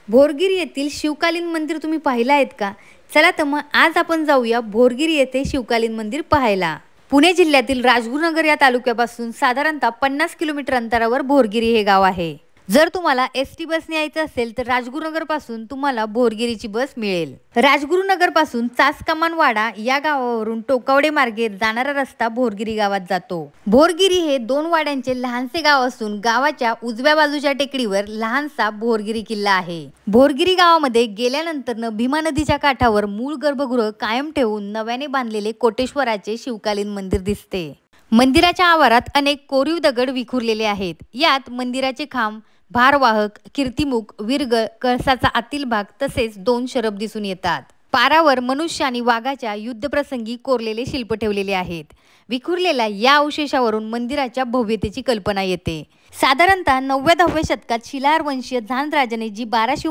भोरगिरी येथील शिवकालीन मंदिर तुम्ही पाहिलं आहेत का? चला तर मग आज आपण जाऊया भोरगिरी येथे शिवकालीन मंदिर पाहायला. पुणे जिल्ह्यातील राजगुरुनगर या तालुक्यापासून साधारणतः 50 किलोमीटर अंतरावर भोरगिरी हे गाव आहे. जर तुम्हाला एसटी बसने यायचं असेल तर राजगुरुनगर पासून तुम्हाला भोरगिरीची बस मिळेल. राजगुरुनगर पासून चासकमानवाडा या गावावरून टोकावडे मार्गे जाणारा रस्ता भोरगिरी गावात जातो. भोरगिरी हे 2 वाड्यांचे लहानसे गाव असून गावाच्या उजव्या बाजूच्या टेकडीवर लहानसा भोरगिरी किल्ला आहे. भोरगिरी गावामध्ये गेल्यानंतर भीमा नदीच्या काठावर मूळ गर्भगृह कायम ठेवून नव्याने बांधलेले कोटेश्वराचे शिवकालीन मंदिर दिसते. मंदिराच्या आवारात अनेक कोरीव दगड विखुरलेले आहेत. यात मंदिराचे खांब, भारवाहक, कीर्तिमुख, विर्ग, कळसाचा आतील भाग तसेच 2 शरब दिसून येतात. पारावर मनुष्य आणि वाघाच्या युद्धप्रसंगी कोरलेले शिल्प ठेवलेले आहेत. विखुरलेल्या या अवशेषावरून मंदिराच्या भव्यतेची कल्पना येते. साधारणतः 9व्या-10व्या शतकात शिलाहार वंशीय झांज राजाने जी 12 शिव